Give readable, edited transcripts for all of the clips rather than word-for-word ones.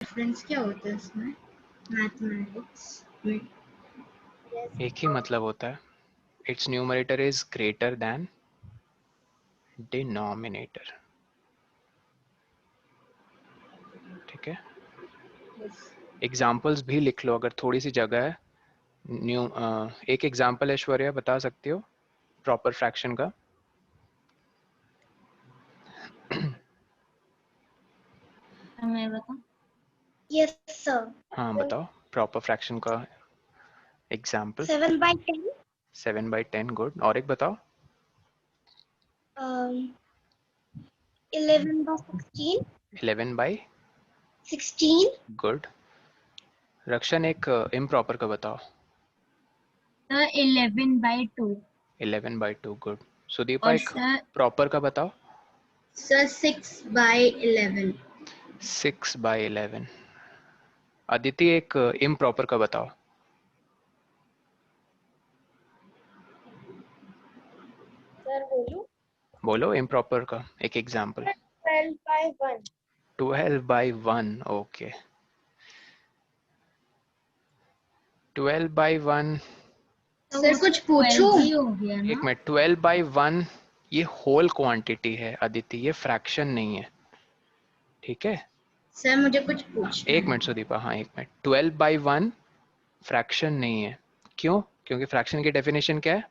Difference क्या होता है इसमें मैथमेटिक्स में? एक ही मतलब होता है, it's numerator is greater than denominator. ठीक है, एग्जाम्पल्स भी लिख लो अगर थोड़ी सी जगह है। एक एग्जाम्पल ऐश्वर्या बता सकती हो प्रॉपर फ्रैक्शन का? मैं बताऊं? Yes sir. हाँ बताओ प्रॉपर फ्रैक्शन का एग्जाम्पल। 7/10 7/10 गुड। और एक बताओ। 11/16 11/16 गुड। रक्षण एक इम्प्रॉपर का बताओ। 11/2। 11/2 गुड। सुदीपा और एक सर प्रॉपर का बताओ। सर 6/11 6/11। अदिति एक इम्प्रॉपर का बताओ। सर बोलूं? बोलो इम्प्रॉपर का एक एग्जाम्पल। 12/1 12/1 ओके। 12/1 सर कुछ पूछूं? 12 ही हो गया एक ना? मिनट। 12/1 ये होल क्वांटिटी है अदिति, ये फ्रैक्शन नहीं है। ठीक है, सर मुझे कुछ पूछना एक है। मिनट सुदीपा, हाँ एक मिनट। 12/1 फ्रैक्शन नहीं है। क्यों? क्योंकि फ्रैक्शन की डेफिनेशन क्या है?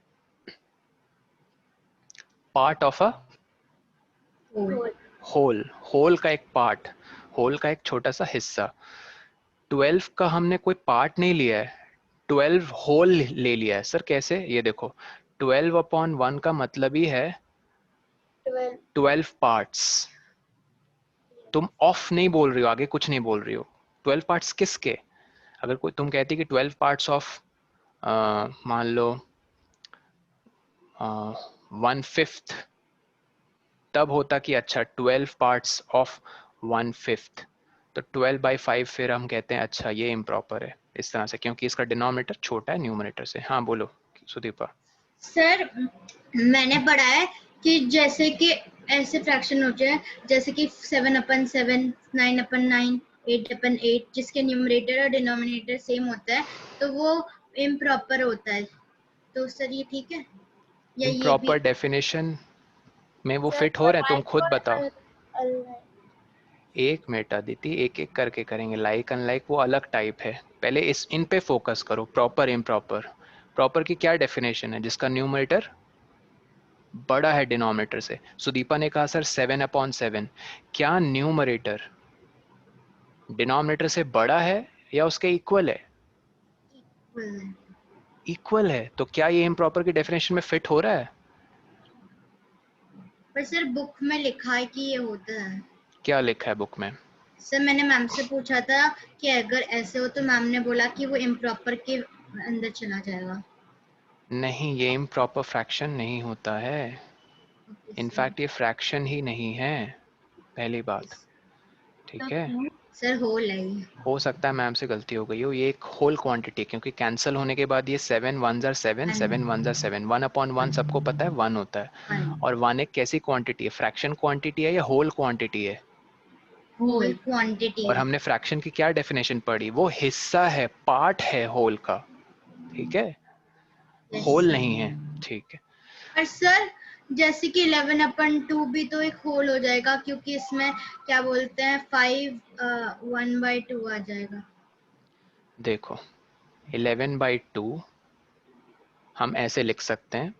Part of a whole. Whole का एक पार्ट, होल का एक छोटा सा हिस्सा। 12 का हमने कोई पार्ट नहीं लिया है, 12 होल ले लिया है। सर कैसे? ये देखो, 12/1 का मतलब ही है 12 पार्ट्स। तुम ऑफ नहीं बोल रही हो, आगे कुछ नहीं बोल रही हो। 12 पार्ट्स किसके? अगर कोई तुम कहती कि 12 पार्ट्स ऑफ मान लो 1/5, तब होता कि अच्छा 12 पार्ट्स ऑफ 1/5, तो 12/5 फिर हम कहते हैं अच्छा ये इम्प्रॉपर है इस तरह से, क्योंकि इसका डिनोमिनेटर छोटा है न्यूमरेटर से। हाँ बोलो सुदीपा। सर मैंने पढ़ा है कि जैसे कि ऐसे फ्रैक्शन होते हैं जैसे कि 7/7, 9/9, 8/8, जिसके न्यूमरेटर और डिनोमिनेटर सेम होता है तो वो इम्प्रॉपर होता है। तो सर ये ठीक है या ये भी? इम्प्रॉपर डेफिनेशन में वो फिट हो रहे हैं? तुम खुद बताओ। एक मिनट अदिति, एक एक करके करेंगे। लाइक अनलाइक वो अलग टाइप है, पहले इन पे फोकस करो। प्रॉपर इम्प्रॉपर, प्रॉपर की क्या डेफिनेशन है? जिसका न्यूमरेटर बड़ा है डिनोमिनेटर से। सुदीपा ने कहा सर 7/7, क्या न्यूमरेटर डिनोमिनेटर से बड़ा है या उसके इक्वल है? इक्वल है, तो क्या ये इम्प्रॉपर की डेफिनेशन में फिट हो रहा है? पर सर बुक में लिखा है कि ये होता है। क्या लिखा है बुक में? सर मैंने मैम से पूछा था कि अगर ऐसे हो तो मैम ने बोला कि वो इम्प्रॉपर के अंदर चला जाएगा। नहीं, ये इम्प्रॉपर फ्रैक्शन नहीं होता है। इनफैक्ट ये फ्रैक्शन ही नहीं है, पहली बात। ठीक है, सर होल है ये। हो सकता है मैम से गलती हो गई हो। ये एक होल क्वांटिटी, क्योंकि कैंसिल होने के बाद ये 7 1s are 7, 7 1s are 7, 1/1 सबको पता है 1 होता है। और 1 एक कैसी क्वांटिटी है? फ्रैक्शन क्वांटिटी है या होल क्वांटिटी है? होल क्वांटिटी और है। हमने फ्रैक्शन की क्या डेफिनेशन पढ़ी? वो हिस्सा है, पार्ट है होल का। ठीक है, होल नहीं है। ठीक है, और सर जैसे कि 11/2 भी तो एक होल हो जाएगा क्योंकि इसमें क्या बोलते हैं 5 1/2 आ जाएगा। देखो 11/2 हम ऐसे लिख सकते हैं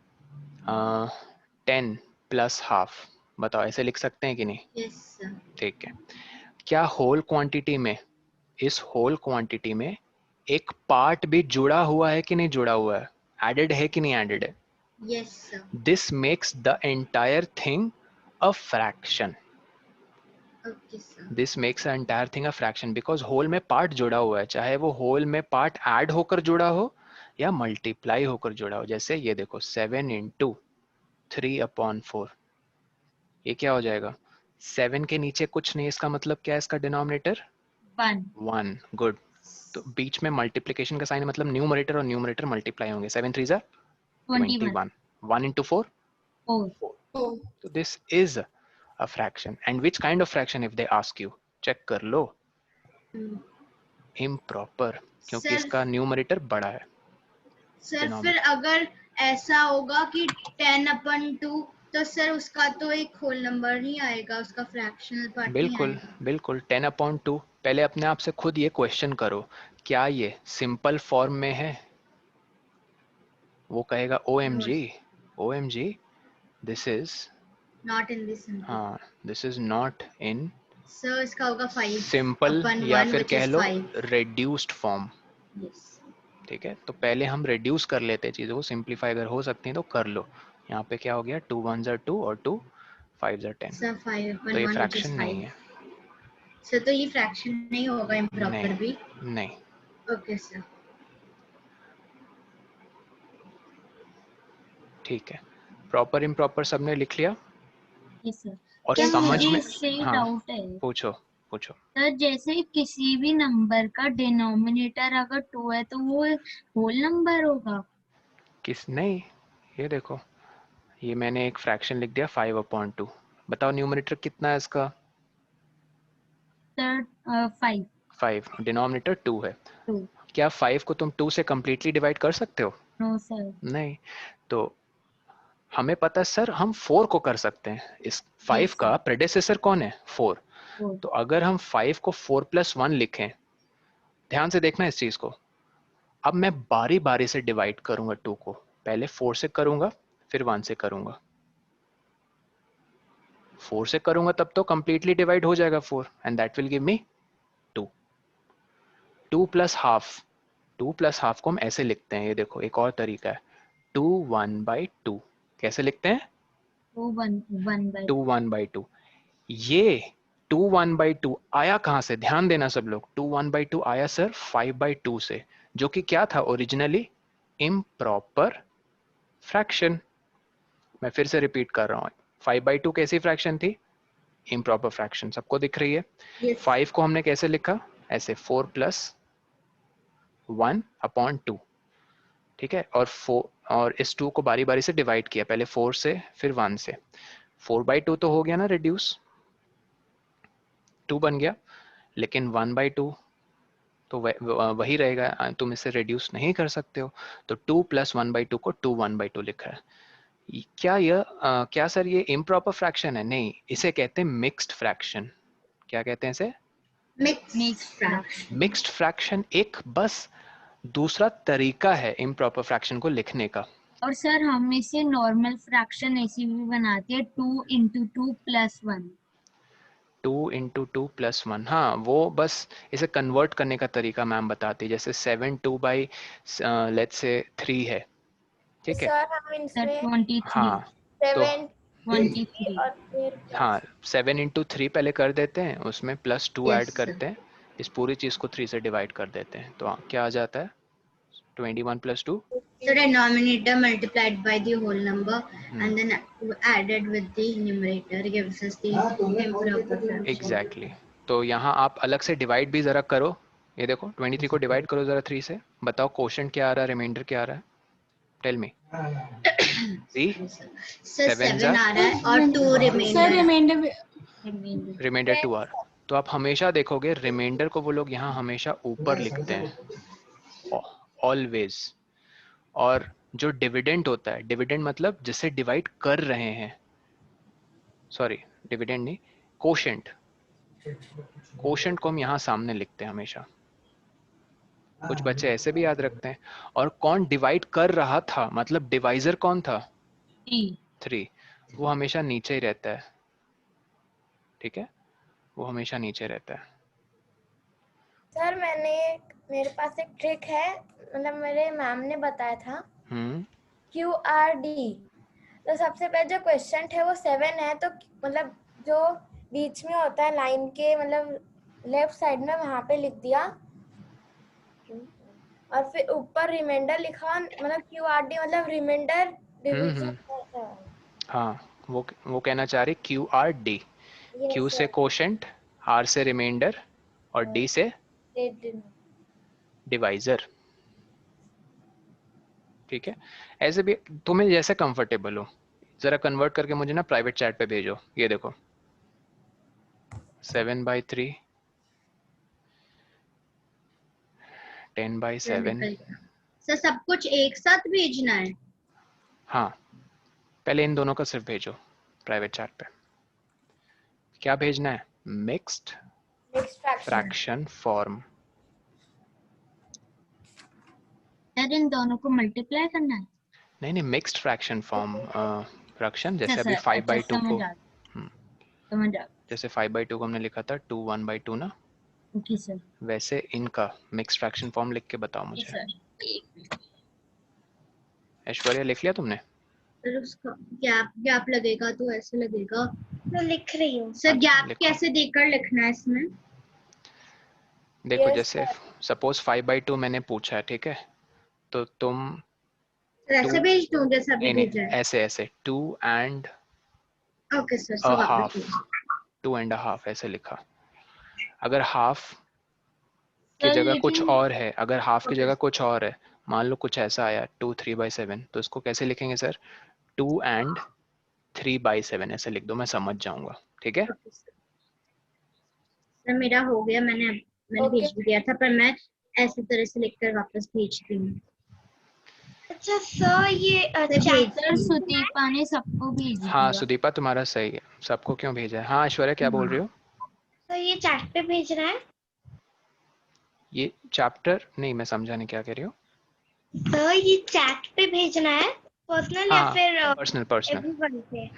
10 प्लस हाफ। बताओ ऐसे लिख सकते हैं कि नहीं? Yes sir. ठीक है, क्या होल क्वांटिटी में, इस होल क्वांटिटी में एक पार्ट भी जुड़ा हुआ है कि नहीं जुड़ा हुआ है? एडेड है कि नहीं एडेड है? Yes sir. This makes the entire thing a fraction. Okay sir. This makes the entire thing a fraction because whole में पार्ट जुड़ा हुआ है, चाहे वो होल में पार्ट ऐड होकर जुड़ा हो या मल्टीप्लाई होकर जुड़ा हो। जैसे ये देखो 7 × 3/4, ये क्या हो जाएगा? 7 के नीचे कुछ नहीं, इसका मतलब क्या है? इसका डिनोमिनेटर 1। गुड। तो बीच में मल्टीप्लिकेशन का साइन है, मतलब न्यूमरेटर और न्यूमरेटर मल्टीप्लाई होंगे। 7 3s are 21, 1 × 4 4। So this is a fraction, and which kind of fraction if they ask you? Check कर लो। इम्प्रॉपर, क्योंकि सर इसका न्यूमरेटर बड़ा है। सर फिर डिनोमिनेटर अगर ऐसा होगा कि 10/2, तो सर उसका तो एक होल नंबर नहीं आएगा, उसका फ्रैक्शनल पार्ट नहीं बिल्कुल आएगा। बिल्कुल 10/2। पहले अपने आप से खुद ये क्वेश्चन करो, क्या ये सिंपल फॉर्म में है? वो कहेगा OMG this is, not in this simple. हाँ this is not in sir इसका होगा सिंपल, या 5/1 फिर which कह is लो 5। Reduced form. यस। ठीक है, तो पहले हम रेड्यूस कर लेते हैं चीज़ों को, सिंप्लीफाई अगर हो सकती है तो कर लो। यहाँ पे क्या हो गया, 2 1s are 2 और 2 5s are 10, सर तो ये 5/1 which फ्रैक्शन is नहीं 5। है। सर तो ये फ्रैक्शन नहीं होगा इम्प्रॉपर नहीं भी। नहीं, ओके सर। ठीक है, प्रॉपर इम्प्रॉपर सबने लिख लिया। Yes sir. और क्या समझ मुझे में, इससे एक हाँ डाउट है पूछो पूछो। सर, जैसे किसी भी नंबर का डिनोमिनेटर अगर 2 है तो वो होल नंबर होगा? किस नहीं, ये देखो, ये मैंने एक फ्रैक्शन लिख दिया 5/2। बताओ न्यूमरेटर कितना है इसका? सर 5 5, डिनोमिनेटर 2 है। 2। क्या 5 को तुम 2 से कंप्लीटली डिवाइड कर सकते हो? No sir. नहीं। तो हमें पता है सर, हम 4 को कर सकते हैं। इस 5 यस का सर। प्रेडेसेसर कौन है? 4। 4। तो अगर हम 5 को 4+1 लिखें, ध्यान से देखना इस चीज को। अब मैं बारी बारी से डिवाइड करूंगा 2 को, पहले 4 से करूंगा, फिर 1 से करूंगा। 4 से करूंगा तब तो कंप्लीटली डिवाइड हो जाएगा 4, and that will give me 2। 2 plus half, 2 plus half को हम ऐसे लिखते हैं, ये देखो एक और तरीका है, 2 1/2। कैसे लिखते हैं? 2 1/2। 2 1/2। ये 2 1/2 आया कहां से? ध्यान देना सब लोग, 2 1/2 आया सर 5/2 से, जो कि क्या था ओरिजिनली? Improper fraction. मैं फिर से रिपीट कर रहा हूँ, 5/2 कैसी फ्रैक्शन थी? Improper fraction. सबको दिख रही है? यस। 5 को हमने कैसे लिखा? ऐसे 4+1/2। ठीक है, और 4, और इस 2 को बारी बारी से डिवाइड किया, पहले 4 से फिर 1 से। 4/2 तो हो गया ना रिड्यूस, 2 बन गया, लेकिन 1/2 तो वही रहेगा, तुम इसे रिड्यूस नहीं कर सकते हो। तो 2 + 1/2 को 2 1/2 लिखा है। क्या यह क्या सर ये इम्प्रॉपर फ्रैक्शन है? नहीं, इसे कहते हैं मिक्स्ड फ्रैक्शन। क्या कहते हैं इसे? Mixed mix fraction. Fraction. Mixed fraction एक बस दूसरा तरीका है इम्प्रॉपर फ्रैक्शन को लिखने का। और सर हम इसे नॉर्मल फ्रैक्शन ऐसी भी बनाते हैं, 2 × 2 + 1। 2 × 2 + 1, हाँ वो बस इसे कन्वर्ट करने का तरीका मैम बताती है। जैसे 7 2 लेट्स से 3 है, ठीक है? सर हम सर इसमें 23। हाँ तो 7 23। और फिर हाँ 7 × 3 पहले कर देते हैं, उसमें +2 यस ऐड सर। करते हैं, इस पूरी चीज को 3 से डिवाइड कर देते हैं, तो क्या आ जाता है? 21 + 2। So denominator multiplied by the whole number and then added with the numerator gives us the improper fraction. Exactly. तो यहाँ आप अलग से डिवाइड भी जरा करो, ये देखो 23 को डिवाइड करो जरा 3 से, बताओ क्वोशंट क्या आ रहा है, रिमाइंडर क्या आ रहा है? Tell me. Sir 7s 7 are, आ रहा है और 2 सर रिमाइंडर। रिमाइंडर। रिमाइंडर 2 आ रहा है। तो आप हमेशा देखोगे रिमाइंडर को वो लोग यहाँ हमेशा ऊपर लिखते हैं, ऑलवेज। और जो डिविडेंड होता है, डिविडेंड मतलब जिसे डिवाइड कर रहे हैं, सॉरी डिविडेंड नहीं, कोशेंट, कोशेंट को हम यहाँ सामने लिखते हैं हमेशा। कुछ बच्चे ऐसे भी याद रखते हैं। और कौन डिवाइड कर रहा था, मतलब डिवाइजर कौन था? 3, वो हमेशा नीचे ही रहता है, ठीक है, वो हमेशा नीचे रहता है। सर मेरे पास एक ट्रिक है, मतलब मेरे मैम ने बताया था, QRD। तो सबसे पहले जो क्वेश्चन है वो 7 है, तो मतलब जो बीच में होता है लाइन के, मतलब लेफ्ट साइड में, वहां पे लिख दिया, और फिर ऊपर रिमाइंडर लिखा, मतलब QRD मतलब रिमाइंडर डिवीजन। हाँ, वो कहना चाह रही QRD, Q से कोशेंट, R से रिमाइंडर और D से डिवाइजर। ठीक है, ऐसे भी तुम्हें जैसे कंफर्टेबल हो, जरा कन्वर्ट करके मुझे ना प्राइवेट चैट पे भेजो। ये देखो 7/3 10/7। सर सब कुछ एक साथ भेजना है? हाँ, पहले इन दोनों का सिर्फ भेजो प्राइवेट चैट पे। क्या भेजना है? Mixed fraction form. सर इन दोनों को मल्टीप्लाई करना है? नहीं, मिक्स्ड फ्रैक्शन फॉर्म रक्षण, जैसे अभी सर, 5/2 को, समझ आ जैसे 5/2 को हमने लिखा था 2 1/2 ना, ओके सर। वैसे इनका मिक्स्ड फ्रैक्शन फॉर्म लिख के बताओ मुझे। सर ऐश्वर्या लिख लिया तुमने? सर उसका गैप गैप लगेगा तो ऐसे लगेगा। मैं लिख रही हूँ। सर अच्छा, गैप लिखो। कैसे देकर लिखना है इसमें? देखो Yes, जैसे सपोज 5/2 मैंने पूछा है, ठीक है, तो तुम सर ऐसे 2 भेज दूं जैसे अभी भेजा है? ऐसे 2 and ओके सर, a सब half, वापस 2 and a half ऐसे लिखा। अगर हाफ की सर जगह कुछ लेकिन और है, अगर हाफ की ओके जगह कुछ और है, मान लो कुछ ऐसा आया 2 3/7, तो इसको कैसे लिखेंगे सर? 2 and 3/7 ऐसे लिख दो, मैं समझ जाऊंगा, ठीक है? Okay sir. सर मेरा हो गया, मैंने Okay. भेज भी दिया था, पर मैं ऐसी तरह से लिखकर वापस भेजती हूँ। अच्छा सर, ये सर सुदीपा ने सबको भेज हाँ दिया। सुदीपा तुम्हारा सही है, सबको क्यों भेजा है? हाँ ऐश्वर्या क्या बोल रही हो? सर ये चैट पे भेज रहा है? ये चैप्टर नहीं, मैं समझा नहीं, क्या कह रही हो? सर ये चैट पे भेजना है, पर्सनल या हाँ फिर पर्सनल एवरीवन पे?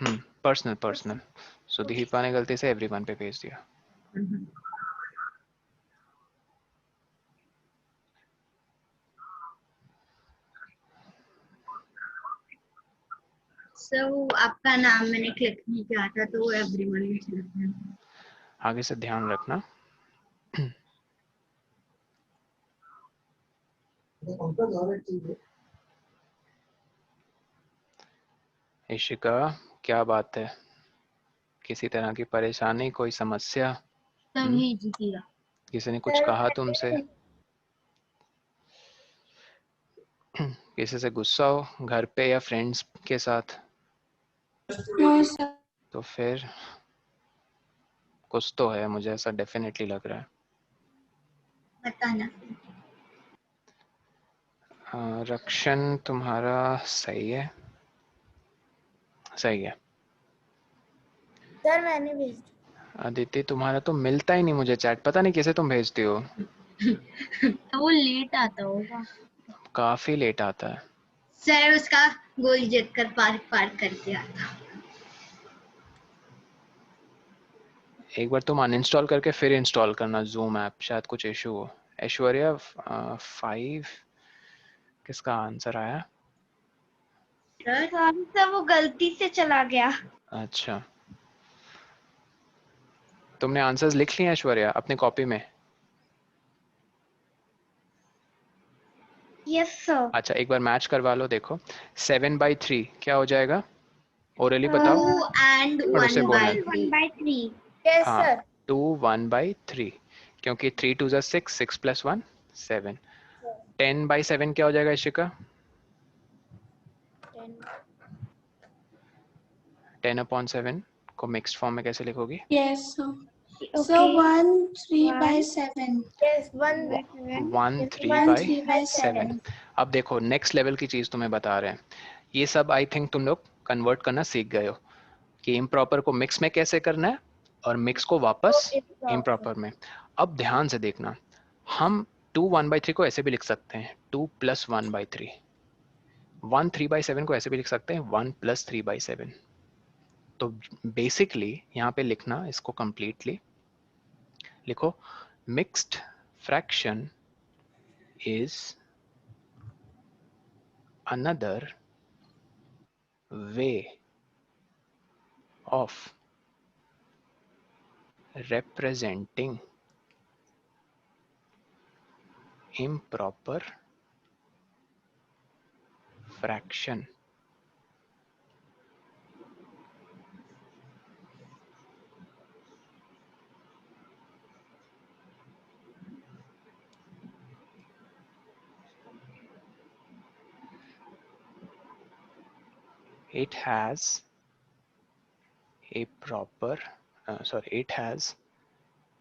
पर्सनल। सुदीपा ने गलती से एवरीवन पे भेज दिया। सर वो आपका नाम मैंने क्लिक नहीं किया था तो वो एवरीवन में चला गया। आगे से ध्यान रखना। इशिका क्या बात है, किसी तरह की परेशानी, कोई समस्या? सर भेज दिया। किसी ने कुछ कहा तुमसे? किसी से गुस्सा हो घर पे या फ्रेंड्स के साथ? तो फिर कुछ तो है, मुझे ऐसा डेफिनेटली लग रहा है। बताना। रक्षण तुम्हारा सही है, सही है। सर मैंने भेज दिया। अदिति तुम्हारा तो मिलता ही नहीं मुझे चैट, पता नहीं कैसे तुम भेजती हो। तो वो लेट आता होगा। काफी लेट आता है। सर उसका गोल जीत कर पार कर दिया था। एक बार तुम अनइंस्टॉल करके फिर इंस्टॉल करना जूम ऐप, शायद कुछ इशू हो। ऐश्वर्या 5 किसका आंसर आया? सर वो गलती से चला गया। अच्छा, तुमने आंसर्स लिख लिए ऐश्वर्या अपनी कॉपी में? Yes sir. अच्छा एक बार मैच करवा लो, देखो 7/3 क्या हो जाएगा? ओरली बताओ, 2 and थोड़े से 1 बोलना by है। 3। यस हाँ सर। 2 1/3, क्योंकि 3 2 6, 6 + 1 7। 10/7 क्या हो जाएगा इशिका? 10/7 को मिक्स्ड फॉर्म में कैसे लिखोगी? Yes, so Okay. 1 3/7. यस 1 1 1 3/7. 3/7। अब देखो नेक्स्ट लेवल की चीज तुम्हें बता रहे हैं, ये सब आई थिंक तुम लोग कन्वर्ट करना सीख गए हो कि इम्प्रॉपर को मिक्स में कैसे करना है और मिक्स को वापस इम्प्रॉपर में। अब ध्यान से देखना, हम 2 1/3 को ऐसे भी लिख सकते हैं 2 + 1/3। 1 3/7 को ऐसे भी लिख सकते हैं 1 + 3/7। तो बेसिकली यहाँ पे लिखना इसको कंप्लीटली लिखो, mixed fraction is another way of representing improper fraction. It has a proper it has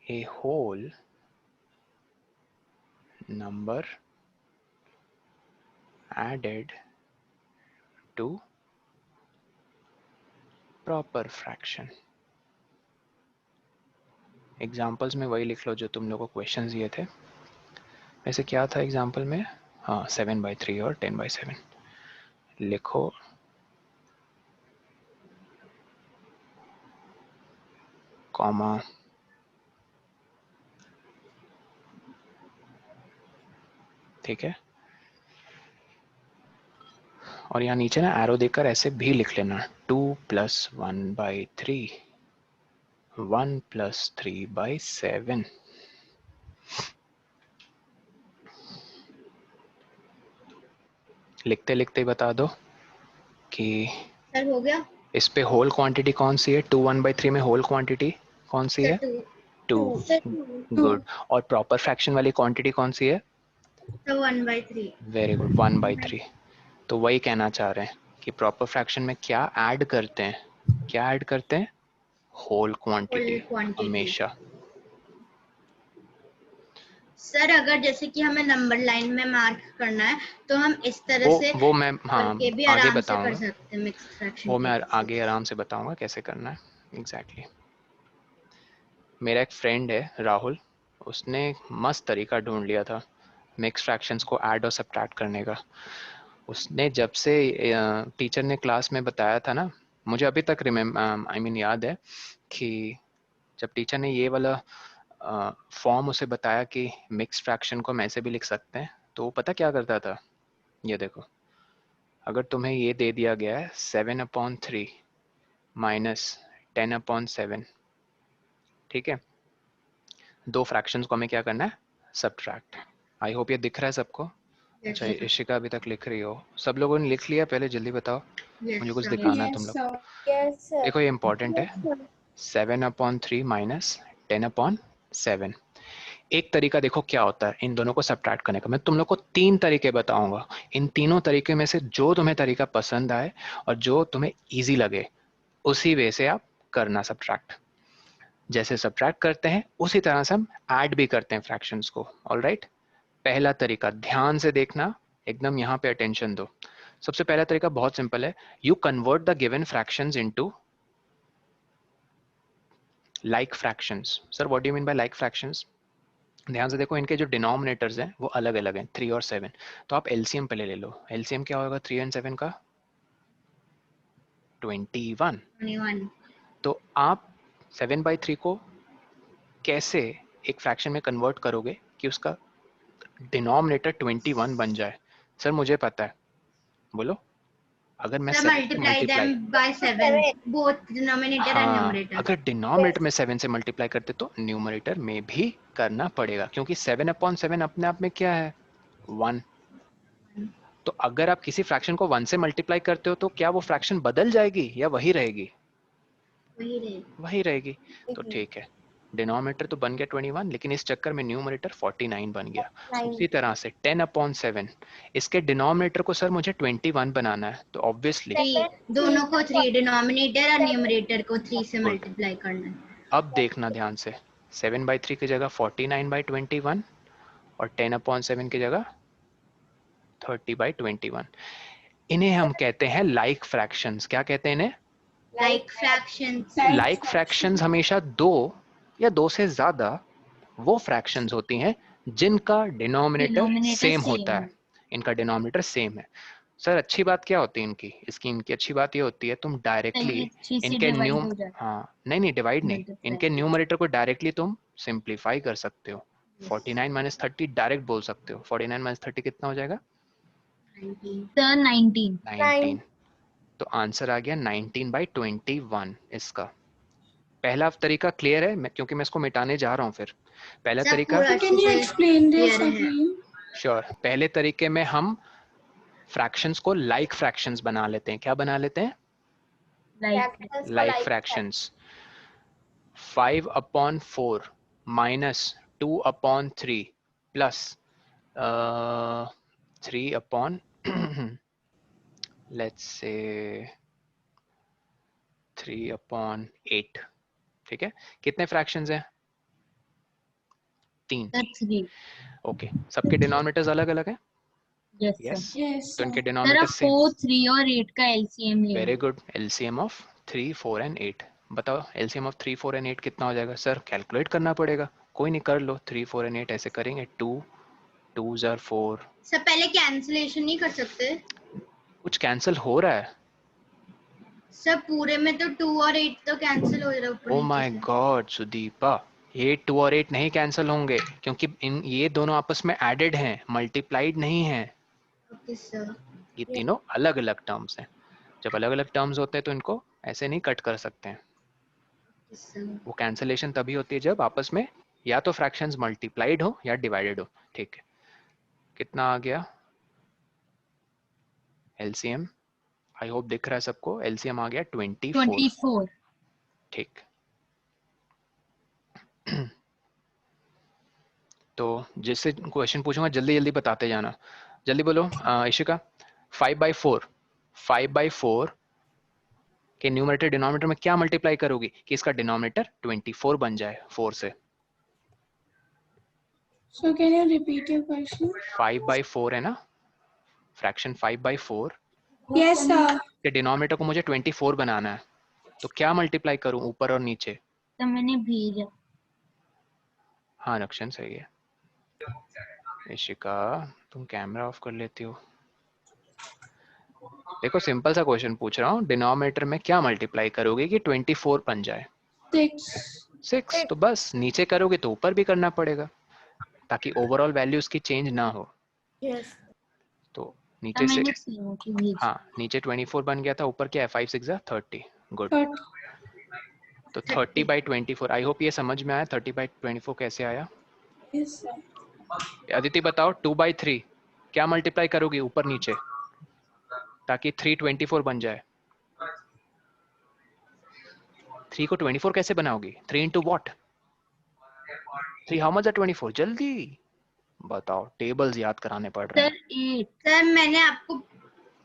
a whole number added to proper fraction. Examples में वही लिख लो जो तुम लोगों को क्वेश्चंस दिए थे. वैसे क्या था एग्जाम्पल में? हाँ 7/3 और 10/7 लिखो. कॉमा ठीक है. और यहाँ नीचे ना एरो देकर ऐसे भी लिख लेना 2 + 1/3 1 + 3/7. लिखते लिखते बता दो कि सर हो गया. इस पे होल क्वांटिटी कौन सी है? 2 1/3 में होल क्वांटिटी कौन सी है? 2. गुड. और प्रॉपर फ्रैक्शन वाली क्वांटिटी कौन सी है? तो 1/3. Very good 1/3. तो वही कहना चाह रहे हैं कि प्रॉपर फ्रैक्शन में क्या ऐड करते हैं? क्या ऐड करते हैं? होल क्वांटिटी हमेशा. सर अगर जैसे कि हमें नंबर लाइन में मार्क करना है तो हम इस तरह से वो मैं करके भी आगे आराम से बताऊंगा. कर सकते हैं मिक्स फ्रैक्शन. वो मैं आगे आराम से बताऊंगा कैसे करना है. एग्जैक्टली. मेरा एक फ्रेंड है राहुल, उसने मस्त तरीका ढूंढ लिया था मिक्स फ्रैक्शंस को ऐड और सब्ट्रैक्ट करने का. उसने जब से टीचर ने क्लास में बताया था ना, मुझे अभी तक याद है कि जब टीचर ने ये वाला फॉर्म उसे बताया कि मिक्स फ्रैक्शन को हम ऐसे भी लिख सकते हैं, तो वो पता क्या करता था? ये देखो, अगर तुम्हें ये दे दिया गया है 7/3 - 10/7, ठीक है, दो फ्रैक्शंस को हमें क्या करना है? सब्ट्रैक्ट. आई होप ये दिख रहा है सबको. अच्छा इशिका अभी तक लिख रही हो. सब लोगों ने लिख लिया? पहले जल्दी बताओ, मुझे कुछ दिखाना है तुम लोग. देखो ये इंपॉर्टेंट है. 7/3 - 10/7. एक तरीका देखो क्या होता है इन दोनों को सब्ट्रैक्ट करने का. मैं तुम लोग को 3 तरीके बताऊंगा. इन तीनों तरीके में से जो तुम्हें तरीका पसंद आए और जो तुम्हें इजी लगे उसी वे से आप करना सब्ट्रैक्ट. जैसे सब्ट्रैक्ट करते हैं उसी तरह से हम ऐड भी करते हैं फ्रैक्शंस को. ऑलराइट. पहला तरीका ध्यान से देखना, एकदम यहाँ पे अटेंशन दो. सबसे पहला तरीका बहुत सिंपल है. You convert the given fractions into like fractions. Sir what do you mean by like fractions? ध्यान से देखो, इनके जो डिनोमिनेटर्स हैं वो अलग अलग हैं, 3 और 7. तो आप एलसीएम पहले ले लो. एलसीएम क्या होगा 3 और 7 का? 21. तो आप 7/3 को कैसे एक फ्रैक्शन में कन्वर्ट करोगे कि उसका डिनोमिनेटर 21 बन जाए? सर मुझे पता है. बोलो. अगर मैं multiply them by 7 both denominator and numerator. अगर डिनोमिनेटर में 7 से मल्टीप्लाई करते तो न्यूमरेटर में भी करना पड़ेगा, क्योंकि 7/7 अपने आप में क्या है? 1. तो अगर आप किसी फ्रैक्शन को 1 से मल्टीप्लाई करते हो तो क्या वो फ्रैक्शन बदल जाएगी या वही रहेगी? वही रहेगी. तो ठीक है, डिनोमिनेटर तो बन गया 21, लेकिन इस चक्कर में न्यूमरेटर 49 बन गया. उसी तरह से 10/7, इसके डिनोमिनेटर को सर मुझे 21 बनाना है, तो ऑब्वियसली दोनों को 3, डिनोमिनेटर और न्यूमरेटर को 3 से मल्टीप्लाई करना है. अब देखना ध्यान से, 7/3 की जगह 49/21 और 10/7 की जगह 30/21. इन्हें हम कहते हैं लाइक फ्रैक्शंस. क्या कहते हैं इन्हें? Like fractions. लाइक फ्रैक्शंस हमेशा 2 या 2 से ज्यादा वो फ्रैक्शंस होती हैं जिनका डिनोमिनेटर सेम होता है. इनका डिनोमिनेटर सेम है. सर अच्छी बात क्या होती है इनकी अच्छी बात ये होती है तुम डायरेक्टली इनके नहीं डिवाइड नहीं, इनके न्यूमरेटर को डायरेक्टली तुम सिंप्लीफाई कर सकते हो. 49 - 30 डायरेक्ट बोल सकते हो. 49 - 30 कितना हो जाएगा? 19. तो आंसर आ गया 19/21 इसका. पहला तरीका क्लियर है? क्योंकि मैं इसको मिटाने जा रहा हूँ. फिर पहला तरीका, Can you explain this again? Sure. पहले तरीके में हम फ्रैक्शंस को लाइक फ्रैक्शंस बना लेते हैं. क्या बना लेते हैं? Like fractions. 5/4 - 2/3 plus 3 let's say 3/8. ठीक है, कितने फ्रैक्शंस हैं? 3. ओके, सबके डिनोमिनेटर्स अलग अलग हैं. Yes yes, sir. Yes, तो इनके sir. सर डिनोमिनेटर अब सेम। 4, 3 और 8 का एलसीएम ले very low. Good, LCM of 3, 4 and 8 बताओ। एलसीएम ऑफ 3, 4 एंड 8 कितना हो जाएगा? सर कैलकुलेट करना पड़ेगा, कोई नहीं कर लो। 3, 4 एंड 8 ऐसे करेंगे, 2 2s are 4। सर पहले कैंसिलेशन नहीं कर सकते? कुछ कैंसिल हो रहा है? सर पूरे में तो 2 और 8 तो कैंसिल हो रहा है ऊपर ओ नीचे माय से। गॉड सुदीपा, ये 2 और 8 नहीं कैंसिल होंगे क्योंकि इन ये दोनों आपस में एडेड हैं, मल्टीप्लाइड नहीं हैं। Okay sir. ये तीनों अलग अलग टर्म्स हैं। जब अलग अलग टर्म्स होते हैं तो इनको ऐसे नहीं कट कर सकते हैं। वो कैंसिलेशन तभी होती है जब आपस में या तो फ्रैक्शंस मल्टीप्लाइड हो या डिवाइडेड हो। ठीक है, कितना आ गया एलसीएम? आई होप दिख रहा है सबको। एलसीएम आ गया 24। ठीक, तो जिससे क्वेश्चन पूछूंगा जल्दी जल्दी बताते जाना। जल्दी बोलो इशिका। 5/4, 5/4 के न्यूमरेटर डिनोमिनेटर में क्या मल्टीप्लाई करोगी कि इसका डिनोमिनेटर 24 बन जाए 4 से? So can you repeat your question? 5/4 है ना, फ्रैक्शन 5/4 Yes, sir. के डिनोमिनेटर को मुझे 24 बनाना है, तो क्या मल्टीप्लाई करूं ऊपर और नीचे? तो मैंने भेजा। हाँ रक्षण सही है। इशिका तुम कैमरा ऑफ कर लेती हो। देखो सिंपल सा क्वेश्चन पूछ रहा हूँ, डिनोमिनेटर में क्या मल्टीप्लाई करोगे कि 24 बन जाए? 6। तो बस नीचे करोगे तो ऊपर भी करना पड़ेगा ताकि ओवरऑल वैल्यूज की चेंज ना हो। यस। तो तो नीचे से मैंने सीओ की भेजी। हाँ, नीचे 24 बन गया था, ऊपर क्या है 5 6 30। गुड। 30. तो 30/24, आई होप ये समझ में आया 30/24 कैसे आया। Yes, sir. अदिति बताओ 2/3 क्या मल्टीप्लाई करोगी ऊपर नीचे ताकि 3 24 बन जाए? 3 को 24 कैसे बनाओगी? 3 into what? 3 how much are 24? जल्दी बताओ, टेबल्स याद कराने पड़ रहे हैं। सर 8। सर मैंने आपको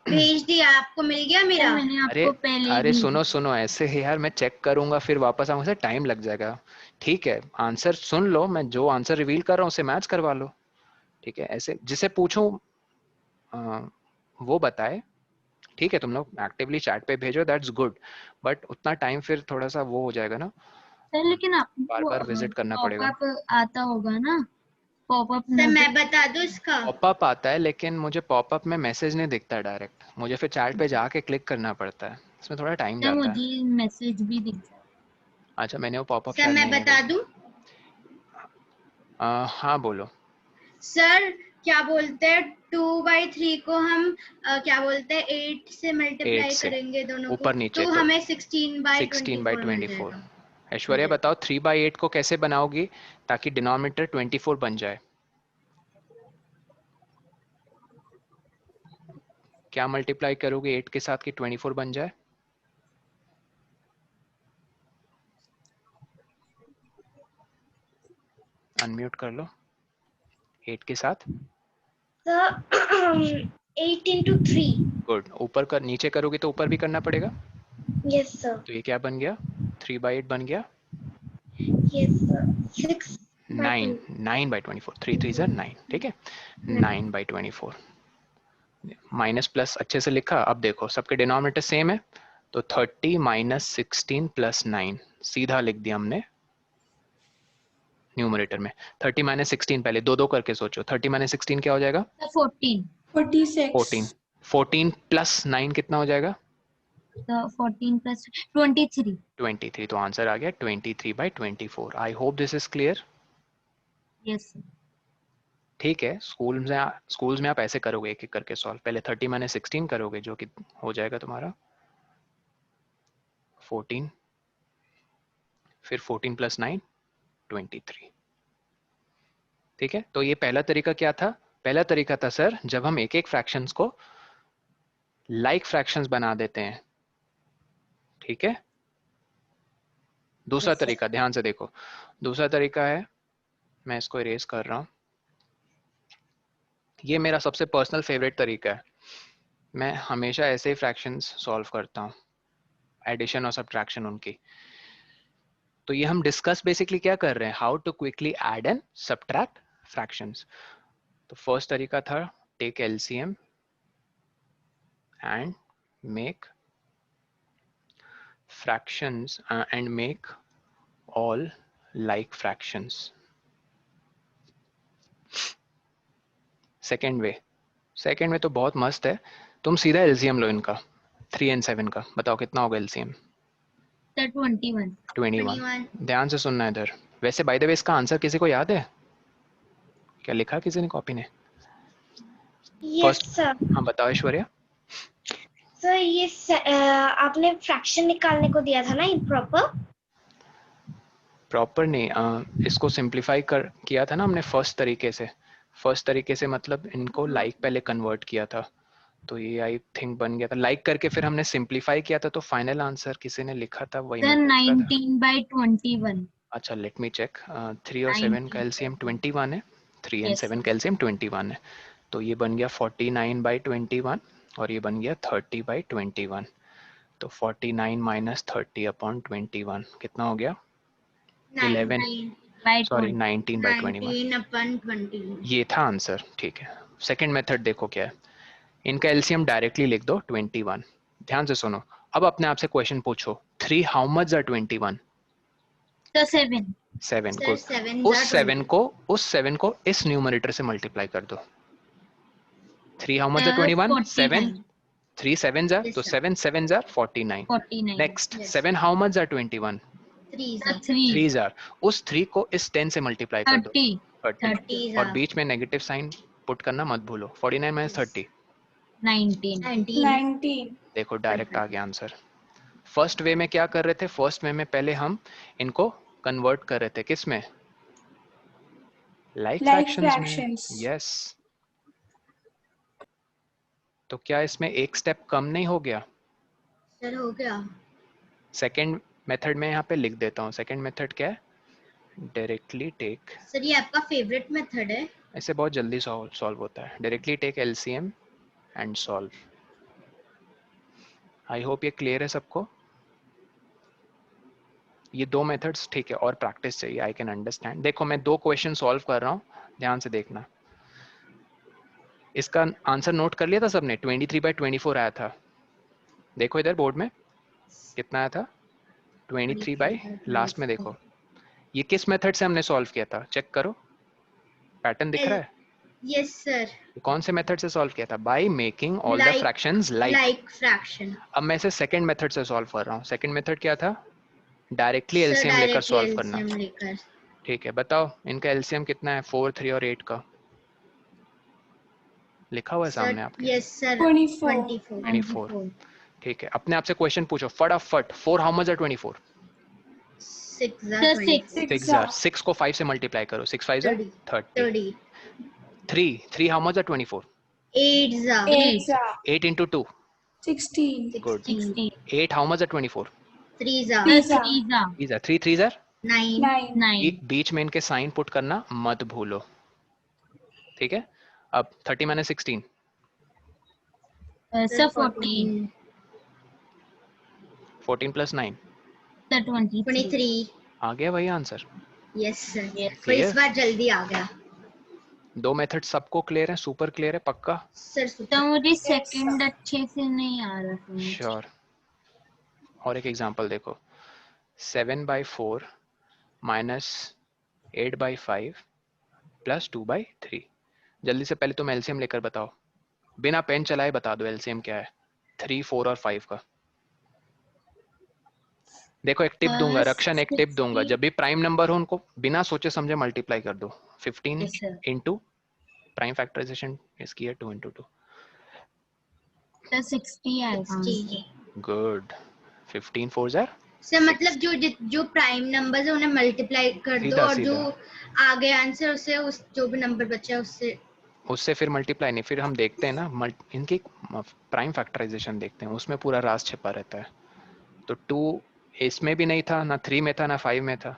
भेज दिया, आपको मिल गया मेरा? सर मैंने अरे आपको पहले ही अरे भेजा। सुनो सुनो, ऐसे ही यार मैं चेक करूंगा फिर वापस आऊंगा, से टाइम लग जाएगा। ठीक है आंसर सुन लो, मैं जो आंसर रिवील कर रहा हूँ उसे मैच करवा लो। ठीक है, ऐसे जिसे पूछूं वो बताए। ठीक है, तुम लोग एक्टिवली चैट पे भेजो, दैट्स गुड, बट उतना टाइम फिर थोड़ा सा वो हो जाएगा ना, सर लेकिन बार आपको बार विजिट करना पड़ेगा। पॉपअप आता होगा ना? पॉपअप सर मैं बता दूं इसका? पॉपअप आता है लेकिन मुझे पॉपअप में मैसेज नहीं दिखता डायरेक्ट, मुझे फिर चैट पे जाके क्लिक करना पड़ता है, इसमें थोड़ा टाइम सर जाता है। मुझे मैसेज भी दिखता है। अच्छा मैंने वो पॉपअप सर शायद मैं नहीं बता दूं? हाँ बोलो। सर क्या बोलते हैं 2/3 को हम क्या बोलते हैं 8 से 8 मल्टीप्लाई से करेंगे दोनों को, ऊपर नीचे तो तो हमें 16/24 मिल 16/24। जाएगा। ऐश्वर्या बताओ 3/8 को कैसे बनाओगी ताकि डिनोमिनेटर 24 बन जाए? क्या मल्टीप्लाई करोगे 8 के साथ कि 24 बन जाए? अनम्यूट कर लो। 8 के साथ 8 into 3. गुड। ऊपर कर नीचे करोगे तो ऊपर भी करना पड़ेगा। Yes, sir. तो ये क्या बन गया? 3/8 बन गया Yes, sir. 6 by 9 2. 9/24, 3 3 9। ठीक है, 9/24 माइनस प्लस अच्छे से लिखा। अब देखो सबके डिनोमिनेटर सेम है, तो 30 - 16 + 9 सीधा लिख दिया हमने न्यूमरेटर में। 30 - 16 पहले दो दो करके सोचो, 30 - 16 क्या हो जाएगा? 14। 14। 46. 14 + 9 कितना हो जाएगा? तो 14 + 23। 23। तो आंसर आ गया 23/24। I hope this is clear. Yes sir. ठीक है, स्कूल्स में आप ऐसे करोगे एक एक करके सॉल्व। पहले 30 - 16 करोगे जो कि हो जाएगा तुम्हारा 14, फिर 14 + 9 23। ठीक है, तो ये पहला तरीका क्या था? पहला तरीका था सर जब हम एक एक फ्रैक्शंस को लाइक फ्रैक्शंस बना देते हैं। ठीक है, दूसरा तरीका ध्यान से देखो, दूसरा तरीका है, मैं इसको इरेज कर रहा हूं, ये मेरा सबसे पर्सनल फेवरेट तरीका है। मैं हमेशा ऐसे ही फ्रैक्शंस सॉल्व करता हूँ, एडिशन और सब्ट्रैक्शन उनकी। तो ये हम डिस्कस बेसिकली क्या कर रहे हैं, how to quickly add and subtract fractions. तो फर्स्ट तरीका था take LCM and make fractions and make all like fractions. Second way तो बहुत मस्त है, तुम सीधा एलसीएम लो इनका 3 and 7 का, बताओ कितना होगा एलसीएम? 21। ध्यान से सुनना इधर। वैसे बाय द वे इसका आंसर किसी को याद है? क्या लिखा किसी ने कॉपी ने? Yes sir. हाँ बताओ ऐश्वर्या। सर ये आपने फ्रैक्शन निकालने को दिया था ना, प्रॉपर नहीं, इसको सिंप्लीफाई किया था ना हमने फर्स्ट तरीके से मतलब इनको लाइक पहले कन्वर्ट किया था, तो ये आई थिंक बन गया था लाइक करके, फिर हमने सिंप्लीफाई किया था, तो फाइनल आंसर किसी ने लिखा था वही मैं 19/21। अच्छा लेट मी चेक। 3 और 7 का एलसीएम 21 है, 3 and 7 का एलसीएम 21 है, तो ये बन गया 49/21 और ये बन गया 30/21। तो 49 माइनस 30/21 कितना हो गया? 11 सॉरी 19/21। ये था आंसर, ठीक है। सेकंड मेथड देखो क्या है, इनका एलसीएम डायरेक्टली लिख दो 21। ध्यान से सुनो, अब अपने आप से क्वेश्चन पूछो 3 हाउ मच आर 21? तो 7। 7 को उस 7 को इस न्यूमरेटर से मल्टीप्लाई कर दो। 3 how much are 21? 7 3 7s are, तो 7 7s are 49। Next 7 how much are 21? 3s are, उस 3 को इस 10 से मल्टीप्लाई कर दो 30 और बीच में नेगेटिव साइन पुट करना मत भूलो। 49 माइनस 30 19। देखो डायरेक्ट आ गया आंसर। फर्स्ट वे में क्या कर रहे थे? फर्स्ट वे में पहले हम इनको कन्वर्ट कर रहे थे किस में? लाइक फ्रैक्शंस में। यस, तो क्या इसमें एक स्टेप कम नहीं हो गया? सर हो गया। सेकंड मेथड में यहाँ पे लिख देता हूँ। सेकंड मेथड क्या है? Directly take. सर ये आपका फेवरेट मेथड है? ऐसे बहुत जल्दी सॉल्व होता है। Directly take LCM and solve. I hope ये क्लियर है सबको। ये दो मेथड्स ठीक है, और प्रैक्टिस चाहिए। I can understand. देखो मैं 2 क्वेश्चन सॉल्व कर रहा हूँ, ध्यान से देखना। इसका आंसर नोट कर लिया था सबने? 23/24 आया था। देखो इधर बोर्ड में कितना आया था? 23 बाई लास्ट में देखो। ये किस मेथड से हमने सॉल्व किया था? चेक करो, पैटर्न दिख रहा है? Yes sir. कौन से मेथड से सॉल्व किया था? By making all the fractions like fraction. अब मैं इसे सेकंड मेथड से सॉल्व कर रहा हूँ। सेकंड मेथड क्या था? डायरेक्टली एलसीएम लेकर सॉल्व करना। ठीक है, बताओ इनका एलसीएम कितना है? 4 3 और 8 का लिखा हुआ है सामने आपके। Yes sir 24। ठीक है, अपने आप से क्वेश्चन पूछो फटाफट। 4 हाउ मच आर 24? 6 को 5 से मल्टीप्लाई करो। 6 5 30। 3 how much are 24? 8 into 2 16। Good. 8 how much are 24? 3 3 3s are 9। बीच में इनके साइन पुट करना मत भूलो, ठीक है। अब 30 माइनस 16 14 14 प्लस 9 23। आ गया वही आंसर। यस सर, तो इस बार जल्दी आ गया। 2 मेथड सबको क्लियर है? सुपर क्लियर है पक्का? सर तो मुझे सेकंड अच्छे से नहीं आ रहा था। श्योर। और एक एग्जांपल देखो, 7/4 माइनस 8/5 प्लस 2/3। जल्दी से पहले तुम एलसीएम लेकर बताओ, बिना पेन चलाए बता दो एलसीएम क्या है 3 4 और 5 का। देखो एक टिप दूंगा रक्षण, एक टिप दूंगा, जब भी प्राइम नंबर हो उनको बिना सोचे समझे मल्टीप्लाई कर दो। 15 इंटू प्राइम फैक्टराइजेशन इसकी है 2 into 2 तो 60 आएगा। गुड। 15 4s are सर मतलब जो प्राइम नंबर्स है उन्हें मल्टीप्लाई कर दो और जो आगे आंसर उससे उस जो भी नंबर बचा उससे फिर मल्टीप्लाई नहीं, फिर हम देखते हैं ना इनकी प्राइम फैक्टराइजेशन देखते हैं, उसमें पूरा राज छिपा रहता है। तो 2 इसमें भी नहीं था, ना 3 में था, ना 5 में था,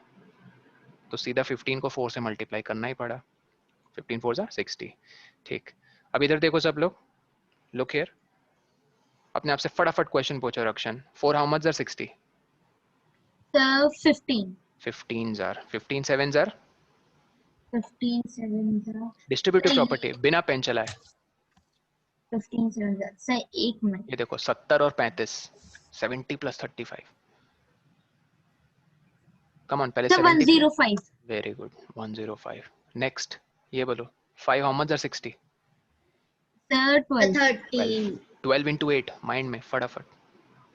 तो सीधा 15 को 4 से मल्टीप्लाई करना ही पड़ा। 15 4s are 60। ठीक, अब इधर देखो सब लोग, लुक हियर, अपने आप से फटाफट क्वेश्चन पूछो रक्षण। 4 how much are 60? 15 15s are 15 7s are 15 7 distributive property बिना पेन चलाए 15 सर 1 मिनट। ये देखो 70 और 35, 70 + 35। कम ऑन, पहले सर 70। 105। Very good, 105। नेक्स्ट ये बोलो 5 how much are 60? Sir 12। 13 12 into 8 mind में फटाफट।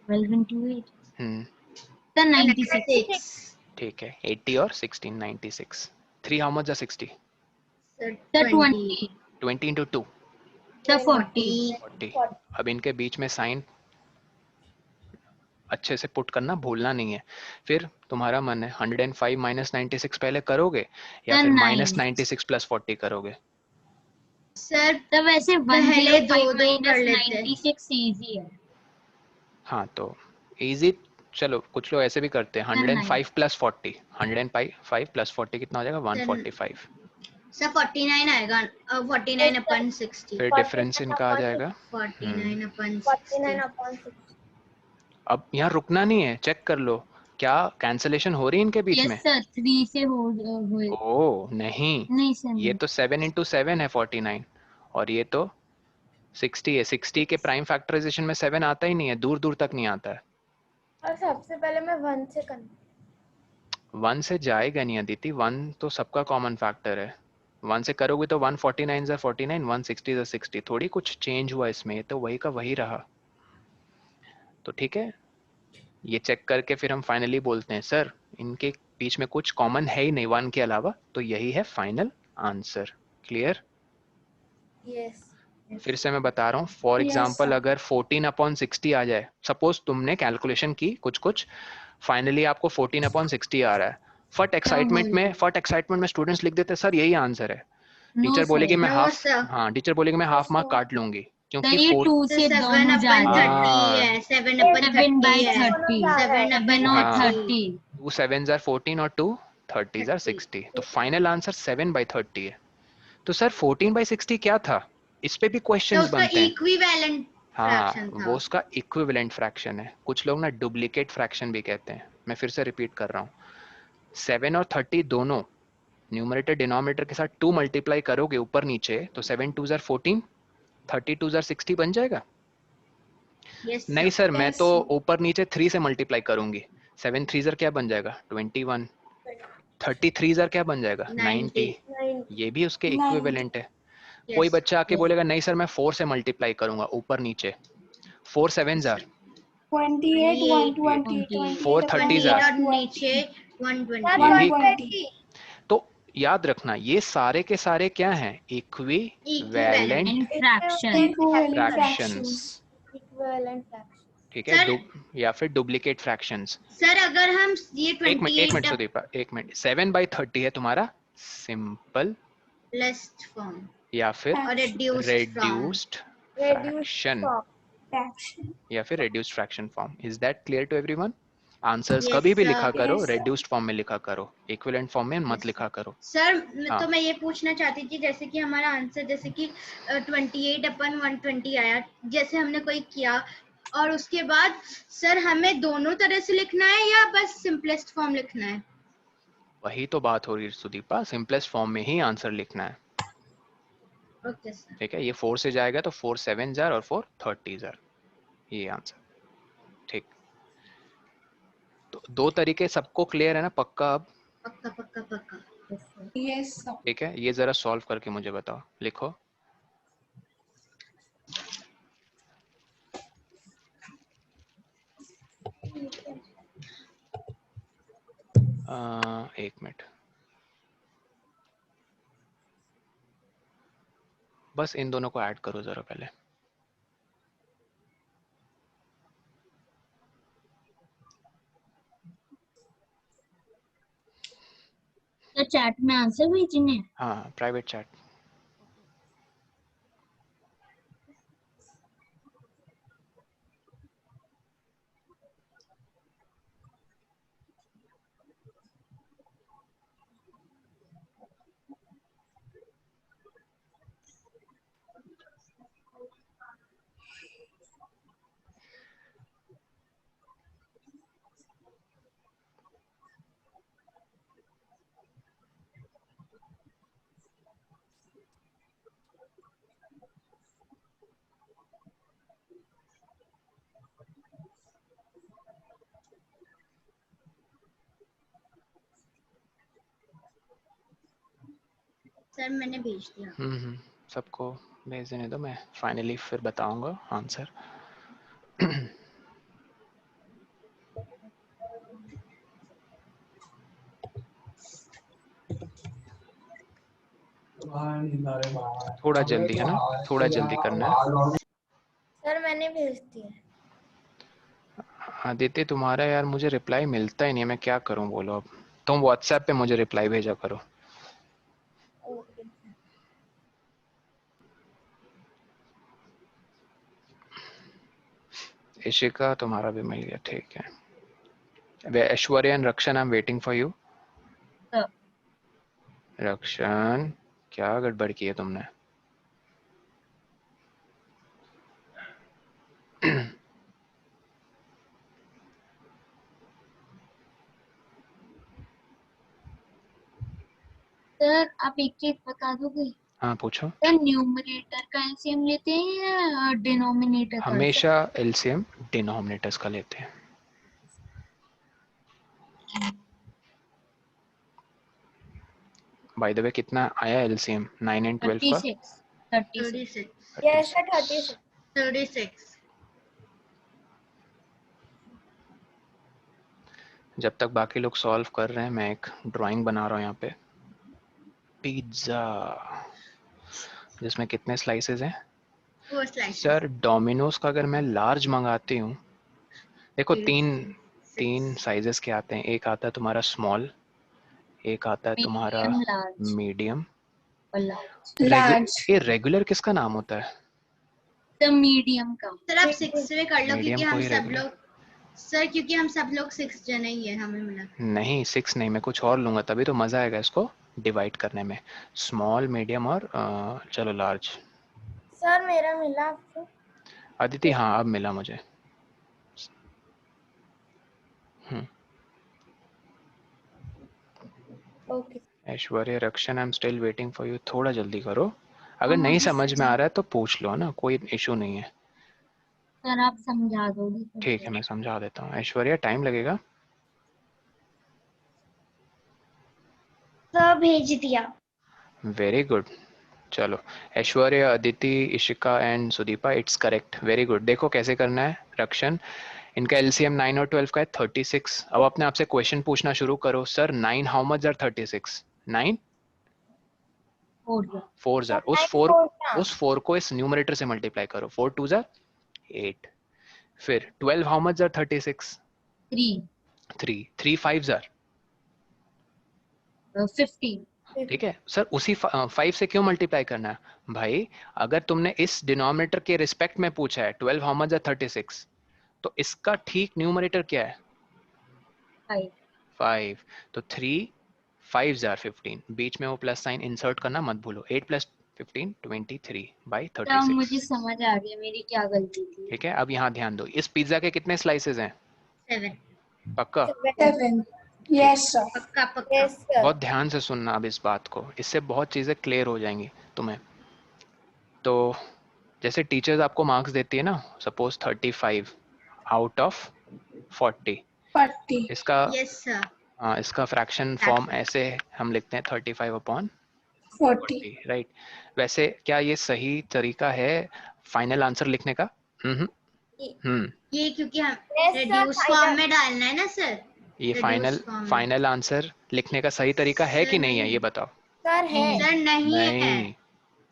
12 into 8 हम्म, सर 96। 6 ठीक है। 80 और 16, 96। 3 how much are 60? Sir sir 20 20 20 into 2 sir 40 40। अब इनके बीच में साइन अच्छे से पुट करना भूलना नहीं है। फिर तुम्हारा मन है 105 माइनस 96 पहले करोगे या सर फिर 9। माइनस 96 + 40 करोगे? सर तो वैसे पहले 105 दो दो कर माइनस लेते हैं। 96 इजी है। हाँ तो इजी। चलो कुछ लोग ऐसे भी करते हैं, 105 + 40, 105 + 40 कितना हो जाएगा? 145। सर 49 आएगा, 49 अपन 60। फिर डिफरेंस इनका आ जाएगा। 49 अपन 49 60। upon 6। अब यहाँ रुकना नहीं है, चेक कर लो क्या कैंसलेशन हो रही है इनके बीच यस में? सर 3 से हो ओह नहीं, नहीं सर ये नहीं। तो 7 into 7 है 49, और ये तो 60 है। 60 के प्राइम फैक्टराइजेशन में 7 आता ही नहीं है, दूर दूर तक नहीं आता है। और सबसे पहले मैं 1 से करना। 1 से जाएगा नहीं अदिति, 1 तो सबका कॉमन फैक्टर है। 1 से करोगे तो 149 ज़ा 49, 160 ज़ा 60, थोड़ी कुछ चेंज हुआ इसमें, ये तो वही का वही रहा। तो ठीक है, ये चेक करके फिर हम फाइनली बोलते हैं सर इनके बीच में कुछ कॉमन है ही नहीं 1 के अलावा, तो यही है फाइनल आंसर। क्लियर? यस। फिर से मैं बता रहा हूँ, फॉर एग्जाम्पल अगर 14/60 आ जाए, सपोज तुमने कैलकुलेशन की कुछ कुछ, फाइनली आपको 14/60 आ रहा है, फट एक्साइटमेंट में स्टूडेंट्स लिख देते हैं सर यही आंसर है। नो टीचर बोलेगी सर। मैं नो हाफ, सर। हाँ टीचर बोलेगी मैं हाफ मार्क काट लूंगी क्योंकि सर ये 2 से 7 दोनों जा अपन रहे हैं। 30 है, 7 अपन 7 by 30 है, 30 7 अपन 7 और हाँ 30 2 7s are 14 और 2 30s are 30। 60, तो फाइनल आंसर 7/30 है। तो सर 14/60 क्या था? इस पे भी तो क्वेश्चंस उसका बनते हैं। इक्विवेलेंट हाँ फ्रैक्शन था। वो उसका इक्विवेलेंट फ्रैक्शन है, कुछ लोग ना डुप्लीकेट फ्रैक्शन भी कहते हैं। मैं फिर से रिपीट कर रहा हूँ, 7 और 30 दोनों न्यूमरेटर डिनोमिनेटर के साथ 2 मल्टीप्लाई करोगे ऊपर नीचे, तो 7 2s are 14, 30 2s are 60 बन जाएगा। यस नहीं सर। सर मैं तो ऊपर नीचे 3 से मल्टीप्लाई करूंगी, 7 3s क्या बन जाएगा? 21, 33s क्या बन जाएगा? 90। 90। ये भी उसके इक्विवेलेंट है। कोई यस बच्चा आके बोलेगा नहीं सर मैं 4 से मल्टीप्लाई करूंगा ऊपर नीचे, 4 7s are 28, 120, 4 28 30s upon are, और नीचे 120। ये भी। 120। तो याद रखना ये सारे के सारे क्या हैं? Equivalent. Equivalent and fraction. Equivalent fractions. fractions. Equivalent fraction. ठीक है, सर या फिर डुप्लीकेट फ्रैक्शंस। सर अगर हम ये एक मिनट 28 सुदीपा, एक मिनट। 7/30 है तुम्हारा सिंपल प्लस फॉर्म या फिर और reduced form. reduced reduced fraction form. Fraction. या फिर reduced fraction form. Is that clear to everyone? Answers yes कभी भी लिखा सर। करो Yes, sir. reduced फॉर्म में लिखा करो, इक्विवेलेंट फॉर्म में मत लिखा करो। सर हाँ तो मैं ये पूछना चाहती थी जैसे कि हमारा आंसर जैसे कि 28/120 आया, जैसे हमने कोई किया और उसके बाद सर हमें दोनों तरह से लिखना है या बस सिंपलेस्ट फॉर्म लिखना है? वही तो बात हो रही है सुदीपा, सिंपलेस्ट फॉर्म में ही आंसर लिखना है। Okay sir. ठीक है, ये 4 से जाएगा तो 4 7s are और 4 30s are, ये आंसर। ठीक, तो दो तरीके सबको क्लियर है ना पक्का? अब पक्का पक्का पक्का। Yes, sir. ठीक है, ये जरा सॉल्व करके मुझे बताओ, लिखो। एक मिनट, बस इन दोनों को ऐड करो जरा पहले। तो चैट में आंसर भेजने हैं। हाँ प्राइवेट चैट। सर मैंने भेज दिया। सबको भेज देने दो, मैं फाइनली फिर बताऊंगा आंसर। थोड़ा जल्दी है ना, थोड़ा जल्दी करना है। सर मैंने भेज दिया। आदित्य तुम्हारा यार मुझे रिप्लाई मिलता ही नहीं है, मैं क्या करूं बोलो अब। तुम व्हाट्सएप पे मुझे रिप्लाई भेजा करो। ओके। इशिका तुम्हारा भी मिल गया, ठीक है। Aishwarya and Rakshan, I am waiting for you. Rakshan क्या गड़बड़ की है तुमने? सर आप एक चीज बता दोगे? हाँ पूछो। सर न्यूमरेटर का एलसीएम लेते हैं या डिनोमिनेटर का? हमेशा एलसीएम डिनोमिनेटर्स का लेते हैं। बाय द वे कितना आया एलसीएम 9 एंड 12 का? 36। Yes sir 36। 36। जब तक बाकी लोग सॉल्व कर रहे हैं मैं एक ड्राइंग बना रहा हूँ यहाँ पे। पिज्जा जिसमें कितने स्लाइसेस हैं? 4 स्लाइसेस। सर डोमिनोज का अगर मैं लार्ज मंगाती हूँ, देखो तीन साइजेस के आते हैं। एक आता है तुम्हारा स्मॉल, एक आता है तुम्हारा मीडियम और लार्ज। लार्ज। ये रेगुलर किसका नाम होता है? सर मीडियम का। सर आप 6 में कर लो Medium क्योंकि को हम ही सब regular। लोग, सर क्योंकि हम सब लोग 6 जने ही है, हमें मिला। नहीं 6 नहीं, मैं कुछ और लूंगा तभी तो मजा आएगा इसको डिवाइड करने में। स्मॉल, मीडियम और चलो लार्ज। सर मेरा मिला आपको? अदिति हाँ अब मिला मुझे। Okay. Aishwarya Rakshan I am still waiting for you, थोड़ा जल्दी करो। अगर नहीं समझ में आ रहा है तो पूछ लो ना, कोई इशू नहीं है। सर आप समझा दोगे? ठीक है मैं समझा देता हूँ। ऐश्वर्या टाइम लगेगा। सर भेज दिया। Very good. चलो Aishwarya, Aditi, Ishika and Sudipa, it's correct, very good. देखो कैसे करना है रक्षन। इनका एलसीएम 9 और 12 का है 36। अब अपने आपसे क्वेश्चन पूछना शुरू करो। Sir 9 how much are 36? 9 4 जार। उस 4 को इस न्यूमरेटर से मल्टीप्लाई करो। 4 2 जार 8। फिर 12 हाउ मच आर 36? 3 5 जार 15। ठीक है सर, उसी 5 से क्यों मल्टीप्लाई करना है भाई? अगर तुमने इस डिनोमिनेटर के रिस्पेक्ट में पूछा है 12 हाउ मच आर 36, तो इसका ठीक न्यूमरेटर क्या है? 5। तो 3 5 जार 15, बीच में वो प्लस साइन इंसर्ट करना मत भूलो। 8 + 15 23 बाई 36। मुझे समझ आ गया मेरी क्या गलती थी। ठीक है अब यहाँ ध्यान दो, इस पिज्जा के कितने स्लाइसेस हैं? 7। पक्का? 7। Yes sir. पक्का पक्का। Yes sir. बहुत ध्यान से सुनना अब इस बात को, इससे बहुत चीजें क्लियर हो जाएंगी तुम्हें। तो जैसे टीचर्स आपको मार्क्स देती है ना, सपोज 35 आउट ऑफ 40, 40। इसका यस सर। इसका फ्रैक्शन फॉर्म ऐसे हम लिखते हैं 35/40, राइट? वैसे क्या ये सही तरीका है फाइनल आंसर लिखने का? ये क्योंकि हम Yes, sir, रेड्यूस फॉर्म में डालना है ना सर। ये Reduce form में। फाइनल आंसर लिखने का सही तरीका है कि नहीं है, ये बताओ। सर है। सर नहीं है, नहीं,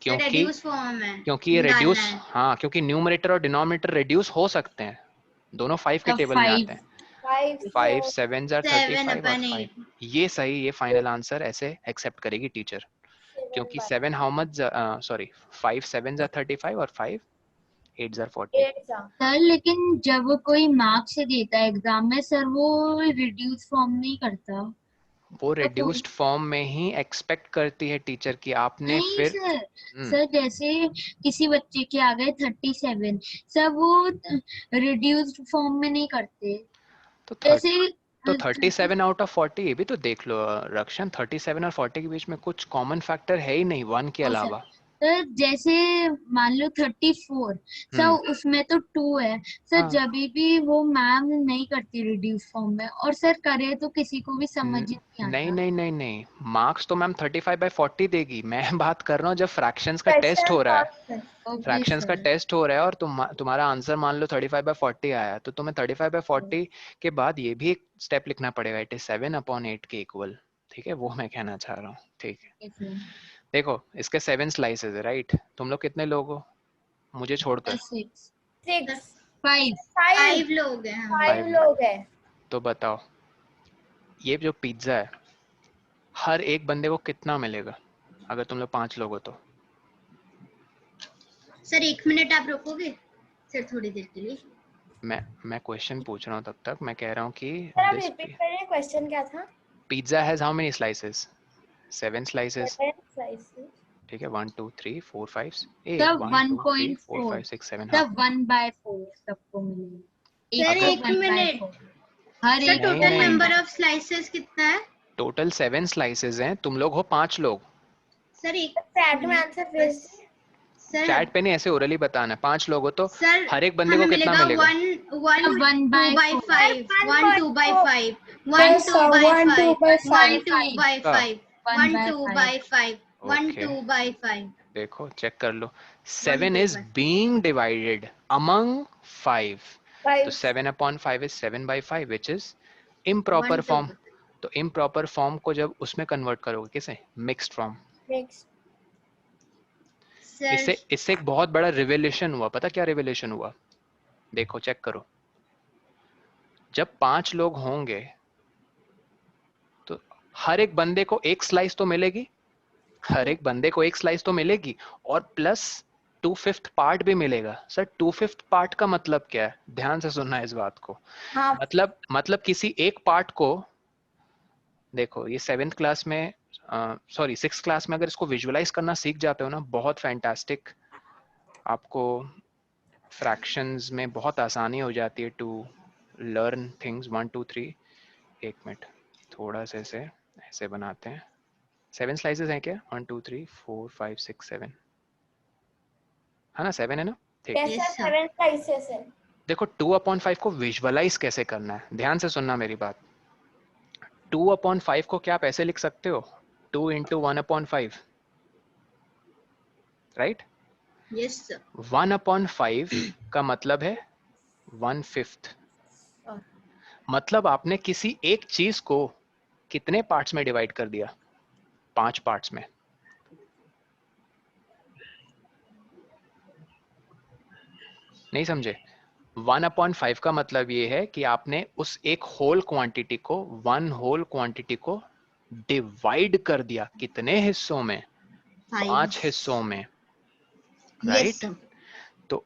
क्योंकि रेड्यूस फॉर्म है, ये डालना रेड्यूस, है। हाँ क्योंकि न्यूमरेटर और डिनोमिनेटर रेड्यूस हो सकते हैं, दोनों 5 के टेबल में आते हैं। 5 7 जार 35 और 5, ये सही, ये फाइनल आंसर ऐसे एक्सेप्ट करेगी टीचर, क्योंकि 7 हाउ मच, सॉरी 5 7 जार 35 और 5 8 जार 40। सर लेकिन जब कोई मार्क्स देता है एग्जाम में सर, वो रिड्यूस फॉर्म नहीं करता। वो रिड्यूस्ड फॉर्म में ही एक्सपेक्ट करती है टीचर कि आपने नहीं फिर सर जैसे किसी बच्चे के आ गए 37 सर, वो रिड्यूस्ड फॉर्म में नहीं करते। तो जैसे 37 आउट ऑफ 40, ये भी तो देख लो रक्षन, 37 और 40 के बीच में कुछ कॉमन फैक्टर है ही नहीं 1 के अलावा। सर जैसे मान लो 34 सर उसमें तो 2 है सर, हाँ। जब भी वो मैम नहीं करती रिड्यूस फॉर्म में, और सर करे तो किसी को भी समझ नहीं आता। नहीं नहीं नहीं नहीं, मार्क्स तो मैम 35/40 देगी। मैं बात कर रहा हूँ जब फ्रैक्शंस का टेस्ट Question हो रहा है, answer. फ्रैक्शंस का टेस्ट हो रहा है और तुम्हारा आंसर मान लो 35/40 आया, तो तुम्हें 35/40 के बाद ये भी एक स्टेप लिखना पड़ेगा, इट इज 7/8 के इक्वल। ठीक है, वो मैं कहना चाह रहा हूँ। ठीक है, देखो इसके 7 स्लाइसेस है, राइट? तुम लोग कितने लोग हो मुझे छोड़कर? 6 5 5 लोग हैं हम। 5 लोग हैं। तो बताओ ये जो पिज्जा है हर एक बंदे को कितना मिलेगा अगर तुम लोग 5 लोग हो तो? सर 1 मिनट आप रोकोगे सर थोड़ी देर के लिए? मैं क्वेश्चन पूछ रहा हूँ तब तक। मैं कह रहा हूँ कि सर आप दिस रिपीट करिए, क्वेश्चन क्या था? Pizza has how many slices? 7 slices. 7 slices. ठीक है, 1 2 3 4 5 सब 1 2 3 4 1.4 5 6 7। सब 1/4 सबको मिलेगा। सर अगर 1 मिनट, हर सर एक को टोटल नहीं। नंबर ऑफ स्लाइसेस कितना है? टोटल 7 स्लाइसेस हैं, तुम लोग हो 5 लोग। सर एक चैट में आंसर भेज बस। सर चैट पे नहीं, ऐसे ओरली बताना है। 5 लोग हो तो सर हर एक बंदे हमें को कितना मिलेगा? 1/5 1 2/5 Yes, sir. 1 2 by 5. 1/5 1 2/5 1 ओके, 2/5 देखो चेक कर लो। 7 इज बीइंग डिवाइडेड अमंग 5, तो 7/5 is 7/5 which is improper form. तो इम्प्रॉपर फॉर्म को जब उसमें कन्वर्ट करोगे किसे? Mixed form. इससे एक बहुत बड़ा रिवोल्यूशन हुआ। पता क्या रिवोल्यूशन हुआ? देखो चेक करो, जब 5 लोग होंगे तो हर एक बंदे को एक स्लाइस तो मिलेगी, हर एक बंदे को एक स्लाइस तो मिलेगी, और प्लस 2/5 पार्ट भी मिलेगा। सर 2/5 पार्ट का मतलब क्या है? ध्यान से सुनना इस बात को। मतलब किसी एक पार्ट को, देखो ये 7th क्लास में सॉरी 6th क्लास में अगर इसको विजुअलाइज करना सीख जाते हो ना, बहुत फैंटास्टिक, आपको फ्रैक्शंस में बहुत आसानी हो जाती है टू लर्न थिंग्स। 1 2 3 एक मिनट, थोड़ा से ऐसे बनाते हैं। 7 स्लाइसेस हैं क्या? 1 2 3 4 5 6 7 है ना? 7 है ना? ठीक। Yes, sir, 7 slices है। देखो 2/5 को विजुअलाइज कैसे करना है, ध्यान से सुनना मेरी बात। 2/5 को क्या आप ऐसे लिख सकते हो? 2 × 1/5, राइट? Yes sir. 1/5 का मतलब है 1/5। मतलब आपने किसी एक चीज को कितने पार्ट्स में डिवाइड कर दिया? 5 पार्ट्स में। नहीं समझे? 1/5 का मतलब ये है कि आपने उस एक होल क्वांटिटी को, 1 होल क्वांटिटी को डिवाइड कर दिया कितने हिस्सों में? 5 हिस्सों में, राइट? तो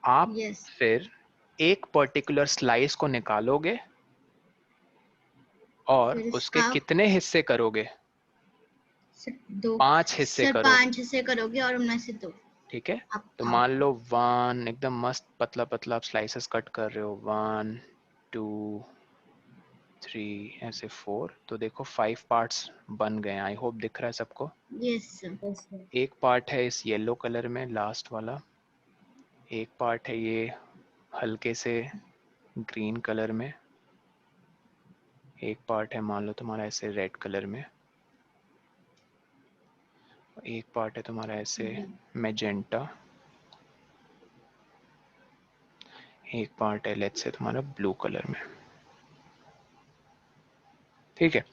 आप फिर एक पर्टिकुलर स्लाइस को निकालोगे और उसके कितने हिस्से करोगे? 5 हिस्से करोगे। 5 हिस्से करोगे और उनमें से 2। ठीक है, तो मान लो 1 एकदम मस्त पतला पतला आप स्लाइसेस कट कर रहे हो, 1 2 3 ऐसे 4, तो देखो 5 पार्ट्स बन गए। आई होप दिख रहा है सबको? Yes sir. एक पार्ट है इस येलो कलर में लास्ट वाला, एक पार्ट है ये हल्के से ग्रीन कलर में, एक पार्ट है मान लो तुम्हारा ऐसे रेड कलर में, एक पार्ट है तुम्हारा ऐसे मैजेंटा, एक पार्ट है लेट्स से तुम्हारा ब्लू कलर में। ठीक है,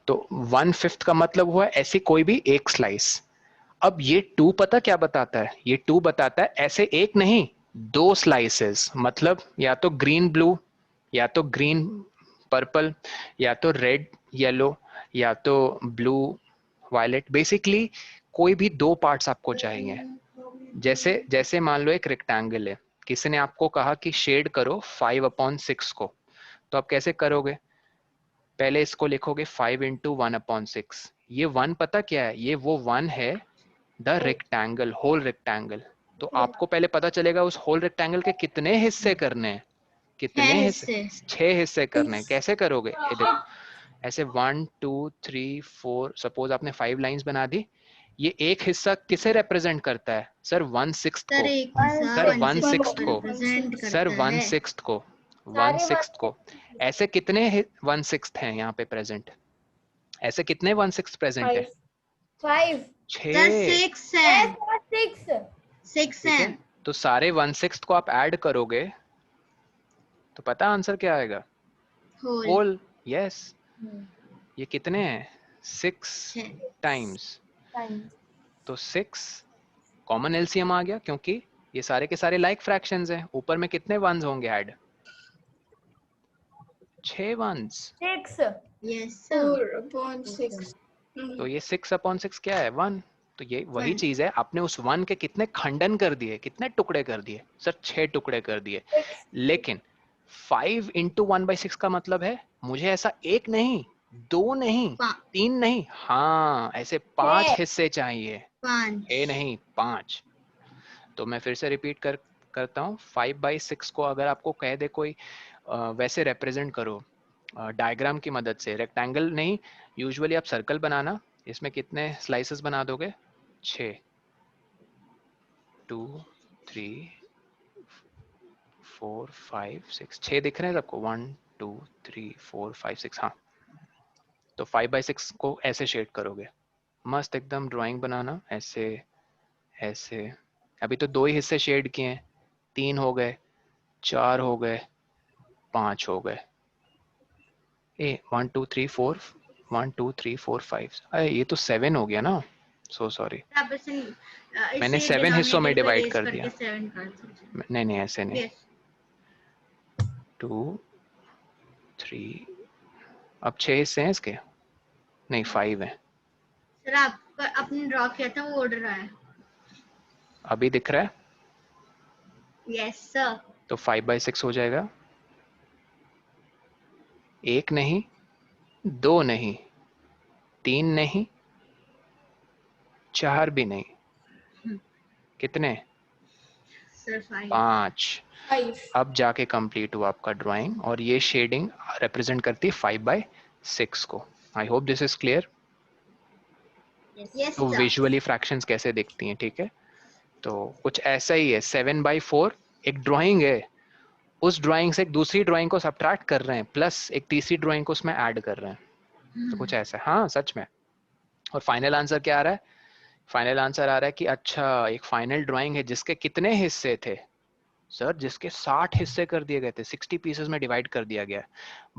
तो 1/5 का मतलब हुआ ऐसे कोई भी एक स्लाइस। अब ये 2 पता क्या बताता है? ये 2 बताता है ऐसे एक नहीं 2 स्लाइसेस, मतलब या तो ग्रीन ब्लू, या तो ग्रीन पर्पल, या तो रेड येलो, या तो ब्लू वायलेट। बेसिकली कोई भी 2 पार्ट्स आपको चाहिए। जैसे मान लो एक रेक्टेंगल है, किसी ने आपको कहा कि शेड करो 5/6 को, तो आप कैसे करोगे? पहले इसको लिखोगे 5 × 1/6। ये 1 पता क्या है? ये वो 1 है द रेक्टेंगल, होल रेक्टेंगल। तो आपको पहले पता चलेगा उस होल रेक्टेंगल के कितने हिस्से करने हैं। कितने हिस्से? 6 हिस्से करने हैं। कैसे करोगे? ये देखो ऐसे 1 2 3 4, सपोज आपने 5 लाइंस बना दी, ये एक हिस्सा किसे रिप्रेजेंट करता है सर? 1/6 को। सर 1/6 को, सर 1/6 को, 1/6 को। ऐसे कितने 1/6 हैं यहाँ पे प्रेजेंट? ऐसे कितने 1/6 प्रेजेंट है? 5 6 है। 6 है। तो सारे 1/6 को आप ऐड करोगे तो पता आंसर क्या आएगा? होल। यस। ये कितने हैं? 6 टाइम्स। तो 6 कॉमन एलसीएम आ गया क्योंकि ये सारे के सारे लाइक फ्रैक्शंस हैं। ऊपर में कितने वंस होंगे ऐड? 6 वंस। 6 यस 4/6 तो ये 6/6 क्या है? 1। तो ये वही चीज है, आपने उस 1 के कितने खंडन कर दिए, कितने टुकड़े कर दिए सर? 6 टुकड़े कर दिए। लेकिन 5 into 1/6 का मतलब है मुझे ऐसा एक नहीं, 2 नहीं, 3 नहीं, हाँ ऐसे 5 हिस्से चाहिए। 6 नहीं, 5। तो मैं फिर से रिपीट करता हूँ। 5/6 को अगर आपको कह दे कोई वैसे रिप्रेजेंट करो डायग्राम की मदद से, रेक्टेंगल नहीं, यूजुअली आप सर्कल बनाना। इसमें कितने स्लाइसेस बना दोगे? 6। 2 3 4 5 6। 6 दिख रहे हैं सबको? 1 2 3 4 5 6। हाँ, तो 5/6 को ऐसे शेड करोगे, मस्त एकदम ड्राइंग बनाना। ऐसे ऐसे। अभी तो 2 ही हिस्से शेड किए हैं, 3 हो गए, 4 हो गए, 5 हो गए। 1 2 3 4 1 2 3 4 5। अरे ये तो 7 हो गया ना, सो सॉरी। मैंने 7 हिस्सों में डिवाइड कर दिया। नहीं नहीं ऐसे नहीं। 2 3। अब 6 हिस्से हैं इसके? नहीं 5 हैं। सर आपका आपने ड्रॉ किया था वो ऑर्डर आया। अभी दिख रहा है? Yes sir. तो 5/6 हो जाएगा। 1 नहीं, 2 नहीं, 3 नहीं, 4 भी नहीं, कितने? सर 5। अब जाके कंप्लीट हुआ आपका ड्राइंग, और ये शेडिंग रिप्रेजेंट करती है 5/6 को। I hope this is clear. Yes तो विजुअली फ्रैक्शंस कैसे दिखती हैं, ठीक है? तो कुछ ऐसा ही है। 7/4 एक ड्राइंग है, उस ड्राइंग से एक दूसरी ड्राइंग को सब्ट्रैक्ट कर रहे हैं, प्लस एक तीसरी ड्राइंग को उसमें ऐड कर रहे हैं। तो कुछ ऐसा है, हाँ सच में। और फाइनल आंसर क्या आ रहा है? फाइनल आंसर आ रहा है कि अच्छा एक फाइनल ड्राइंग है जिसके कितने हिस्से थे सर? जिसके 60 हिस्से कर दिए गए थे, 60 पीसेस में डिवाइड कर दिया गया।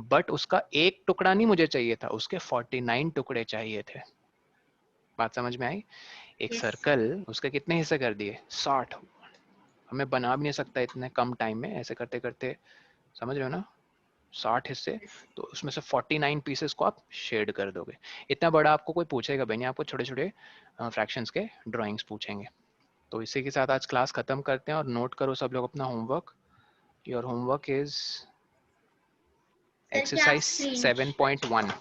बट उसका एक टुकड़ा नहीं मुझे चाहिए था, उसके 49 टुकड़े चाहिए थे। बात समझ में आई? एक सर्कल, उसके कितने हिस्से कर दिए? 60। हमें बना भी नहीं सकता इतने कम टाइम में, ऐसे करते करते, समझ रहे हो ना? 60 हिस्से, तो उसमें से 49 पीसेस को आप शेड कर दोगे। इतना बड़ा आपको कोई पूछेगा भी नहीं, आपको छोटे छोटे फ्रैक्शंस के ड्राइंग्स पूछेंगे। तो इसी के साथ आज क्लास खत्म करते हैं, और नोट करो सब लोग अपना homework. Your homework is exercise 7.1।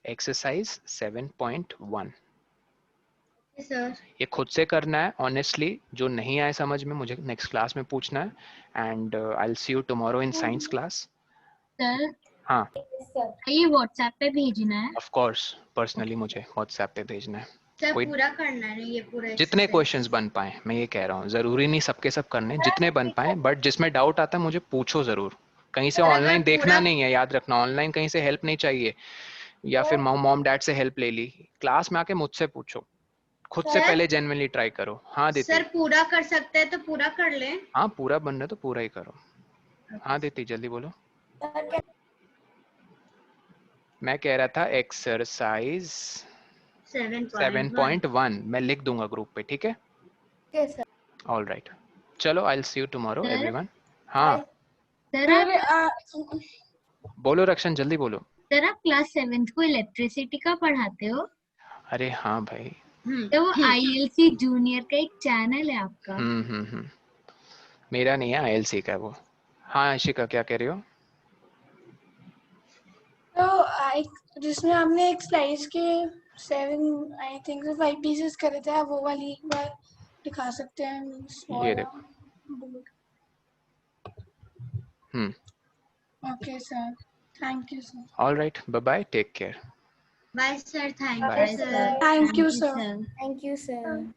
Exercise 7.1 sir. ये खुद से करना है। ऑनेस्टली जो नहीं आए समझ में, मुझे नेक्स्ट क्लास में पूछना है। And I will see you tomorrow in science class. Sir हाँ ये व्हाट्सएप पे भेजना है? ऑफ कोर्स, पर्सनली मुझे व्हाट्सएप पे भेजना है। सर कोई पूरा करना है ये पूरा जितने exercise। क्वेश्चंस बन पाए, मैं ये कह रहा हूँ, जरूरी नहीं सबके सब करने, जितने बन पाए। बट जिसमें डाउट आता है मुझे पूछो जरूर। कहीं से सर, अगर ऑनलाइन देखना पूरा- नहीं है, याद रखना। ऑनलाइन कहीं से हेल्प नहीं चाहिए, या फिर मॉम डैड से हेल्प ले ली। क्लास में आके मुझसे पूछो, खुद से सर, पहले जेन्युइनली ट्राई करो। हाँ दीदी। सर पूरा कर सकते हैं तो पूरा कर लें। हाँ पूरा बन रहा है तो पूरा ही करो। हाँ दीदी जल्दी बोलो। मैं कह रहा था एक्सरसाइज 7.1 मैं लिख दूंगा ग्रुप पे, ठीक है? ऑल राइट, चलो I will see you tomorrow sir? Everyone. हाँ सर आप बोलो रक्षन, जल्दी बोलो। सर आप क्लास 7th को इलेक्ट्रिसिटी का पढ़ाते हो? अरे हाँ भाई। तो वो ILC जूनियर का एक चैनल है आपका। मेरा नहीं है, ILC का है वो। हाँ आशिका क्या कह रही हो? तो जिसमें आपने एक स्लाइस के 7 आई थिंक 5 पीसेस करे थे, आप वो वाली एक बार दिखा सकते हैं? ये देखो। Okay sir, thank you sir. All right, bye bye, take care. Bye sir, thank Bye. You sir. Thank you sir. Thank you sir.